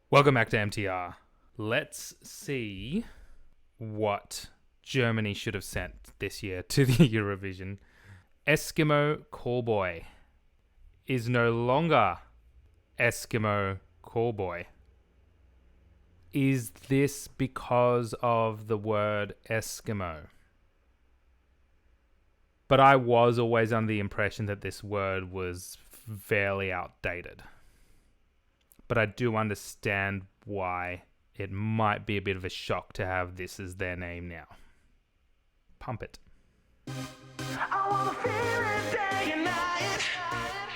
Welcome back to MTR. Let's see what Germany should have sent this year to the Eurovision. Eskimo Callboy is no longer Eskimo Callboy. Is this because of the word Eskimo? But I was always under the impression that this word was fairly outdated. But I do understand why it might be a bit of a shock to have this as their name now. Pump it. I wanna feel it day and night.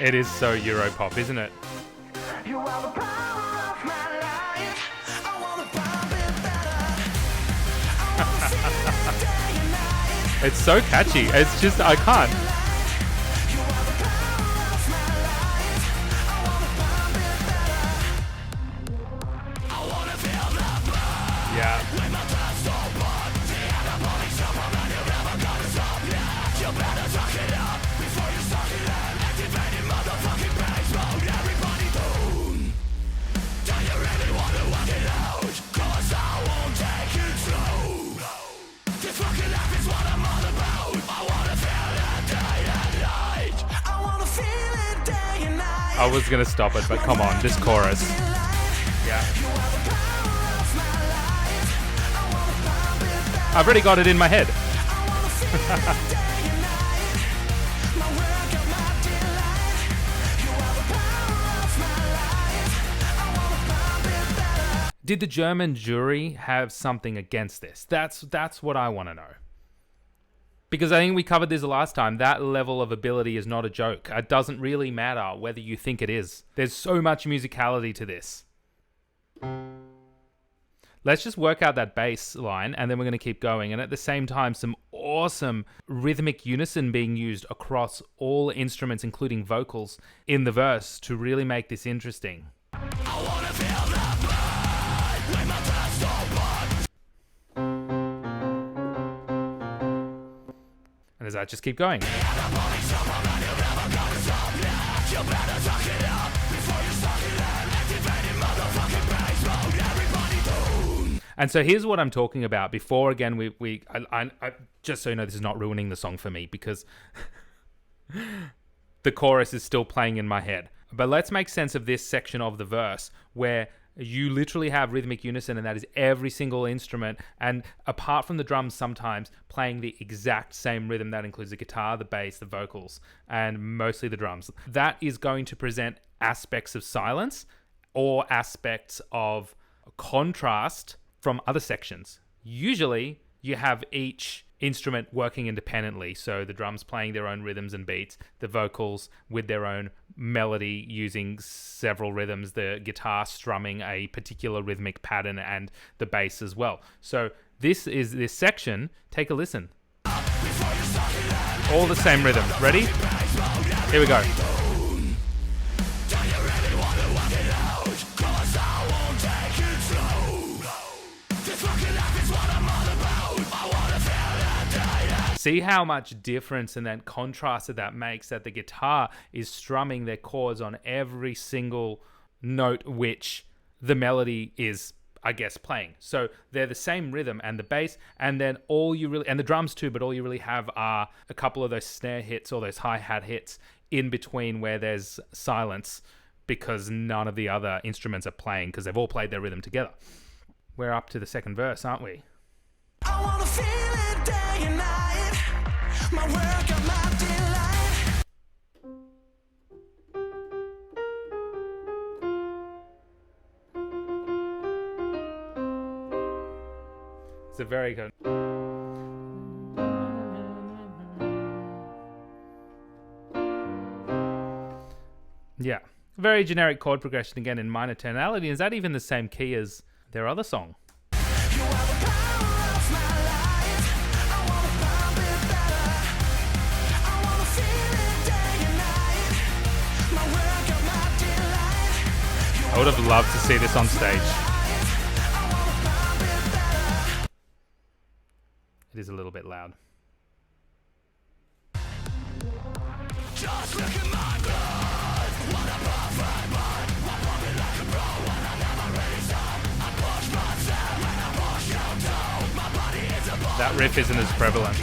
It is so Europop, isn't it? You are the power of my life. I wanna pump it better. I wanna feel it day and night. It's so catchy. It's just, I can't. Yeah. I was gonna stop it, but come on, this chorus. Yeah. I've already got it in my head. Did the German jury have something against this? That's what I want to know. Because I think we covered this last time. That level of ability is not a joke. It doesn't really matter whether you think it is. There's so much musicality to this. Let's just work out that bass line and then we're going to keep going. And at the same time, some awesome rhythmic unison being used across all instruments, including vocals, in the verse to really make this interesting. I wanna feel the blood when my breath's and as I just keep going. And so here's what I'm talking about. Before, again, I just so you know, this is not ruining the song for me because the chorus is still playing in my head. But let's make sense of this section of the verse where you literally have rhythmic unison, and that is every single instrument, and apart from the drums sometimes, playing the exact same rhythm. That includes the guitar, the bass, the vocals, and mostly the drums. That is going to present aspects of silence or aspects of contrast from other sections. Usually you have each instrument working independently, so the drums playing their own rhythms and beats, the vocals with their own melody using several rhythms, the guitar strumming a particular rhythmic pattern, and the bass as well. So this section, take a listen. All the same rhythm. Ready? Here we go. See how much difference and then contrast that makes, that the guitar is strumming their chords on every single note which the melody is, I guess, playing. So they're the same rhythm, and the bass, and then and the drums too, but all you really have are a couple of those snare hits or those hi-hat hits in between where there's silence because none of the other instruments are playing because they've all played their rhythm together. We're up to the second verse, aren't we? I wanna feel it day and night. My work and my delight. It's a very good. Yeah. Very generic chord progression again in minor tonality. Is that even the same key as their other song? I would have loved to see this on stage. It is a little bit loud. Just look at my blood. What a perfect mind. What pumping like a bro when I never really That riff isn't as prevalent.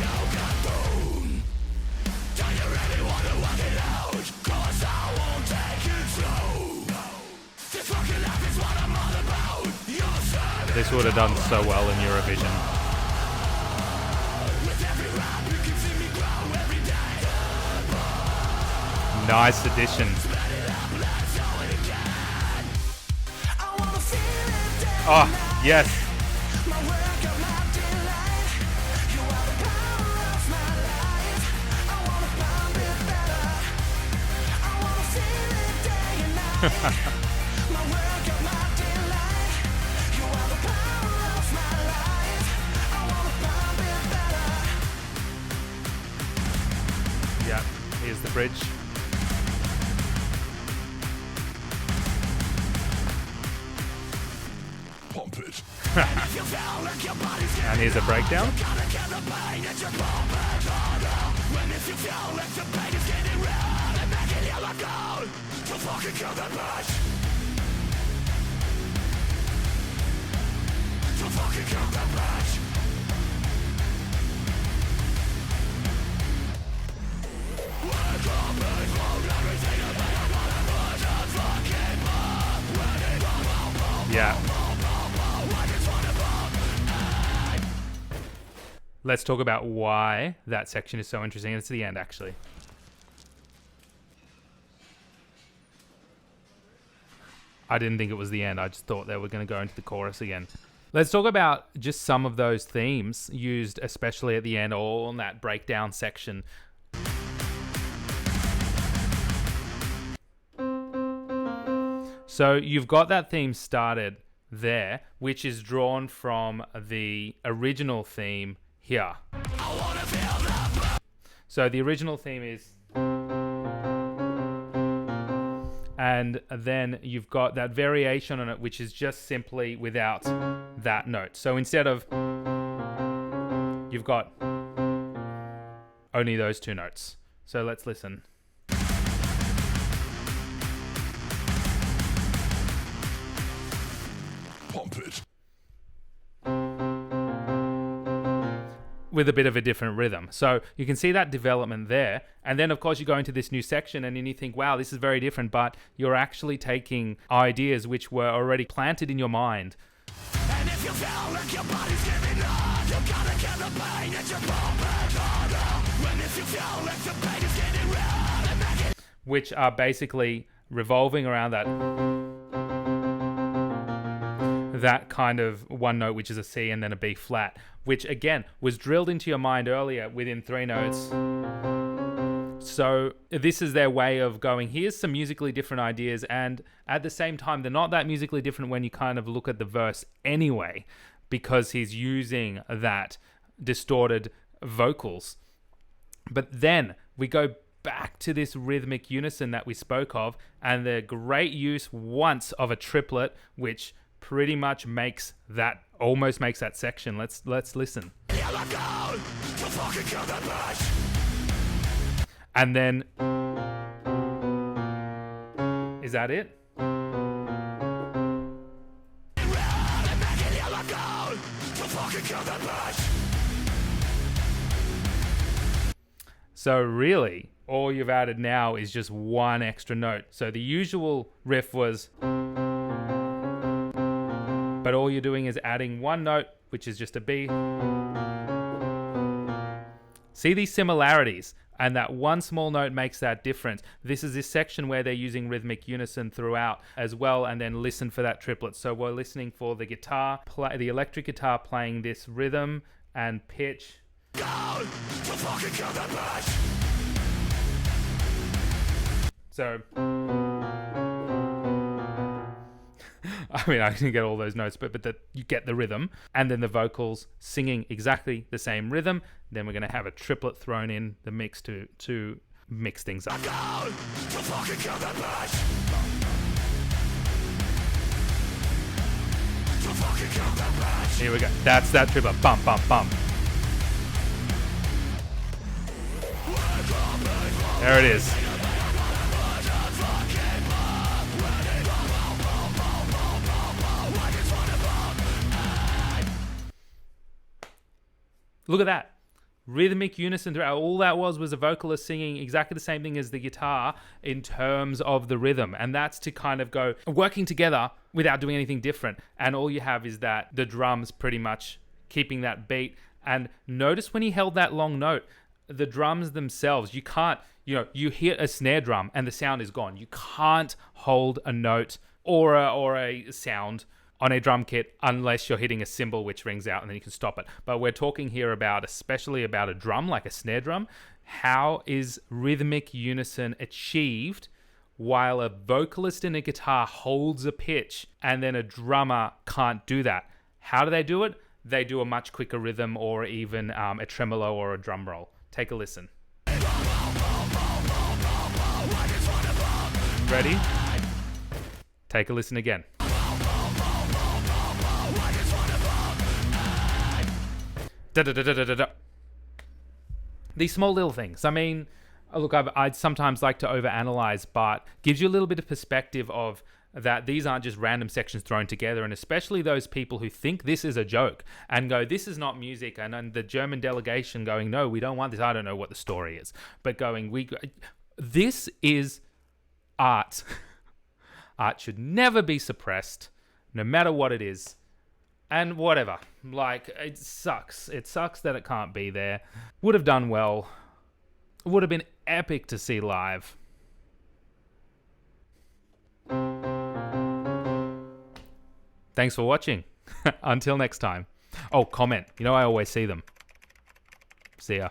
This would have done so well in Eurovision. Nice addition. Oh, yes. Yeah, here's the bridge. Pump it. And here's a breakdown. Yeah. Let's talk about why that section is so interesting. It's the end, actually. I didn't think it was the end. I just thought they were going to go into the chorus again. Let's talk about just some of those themes used, especially at the end, all in that breakdown section. So you've got that theme started there, which is drawn from the original theme here. So the original theme is... And then you've got that variation on it, which is just simply without that note. So instead of... You've got only those two notes. So let's listen. Pump it. With a bit of a different rhythm. So you can see that development there. And then, of course, you go into this new section and then you think, wow, this is very different. But you're actually taking ideas which were already planted in your mind. And if you feel like your body's giving up, you gotta get the pain that you're pumping harder. When if you feel like the pain is getting real and make it... Which are basically revolving around that kind of one note, which is a C and then a B flat, which again was drilled into your mind earlier within three notes. So this is their way of going, here's some musically different ideas, and at the same time, they're not that musically different when you kind of look at the verse anyway, because he's using that distorted vocals. But then we go back to this rhythmic unison that we spoke of, and the great use once of a triplet, which pretty much almost makes that section. Let's listen. And then, is that it? So really, all you've added now is just one extra note. So the usual riff was... But all you're doing is adding one note, which is just a B. See these similarities? And that one small note makes that difference. This is this section where they're using rhythmic unison throughout as well, and then listen for that triplet. So we're listening for the guitar, the electric guitar playing this rhythm and pitch. So... I mean, I didn't get all those notes, but you get the rhythm. And then the vocals singing exactly the same rhythm. Then we're going to have a triplet thrown in the mix to mix things up. Here we go. That's that triplet. Bump, bump, bump. There it is. Look at that. Rhythmic unison throughout. All that was a vocalist singing exactly the same thing as the guitar in terms of the rhythm. And that's to kind of go working together without doing anything different. And all you have is that the drums pretty much keeping that beat. And notice when he held that long note, the drums themselves, you can't, you hit a snare drum and the sound is gone. You can't hold a note or a sound on a drum kit unless you're hitting a cymbal which rings out and then you can stop it. But we're talking here especially about a drum, like a snare drum. How is rhythmic unison achieved while a vocalist in a guitar holds a pitch and then a drummer can't do that? How do they do it? They do a much quicker rhythm or even a tremolo or a drum roll. Take a listen. Ready? Take a listen again. Da-da-da-da-da-da. These small little things. I mean, look, I'd sometimes like to overanalyze, but gives you a little bit of perspective of that these aren't just random sections thrown together, and especially those people who think this is a joke and go, this is not music, and the German delegation going, no, we don't want this. I don't know what the story is, but going, this is art. Art should never be suppressed, no matter what it is. And whatever. Like, it sucks. It sucks that it can't be there. Would have done well. Would have been epic to see live. Thanks for watching. Until next time. Oh, comment. I always see them. See ya.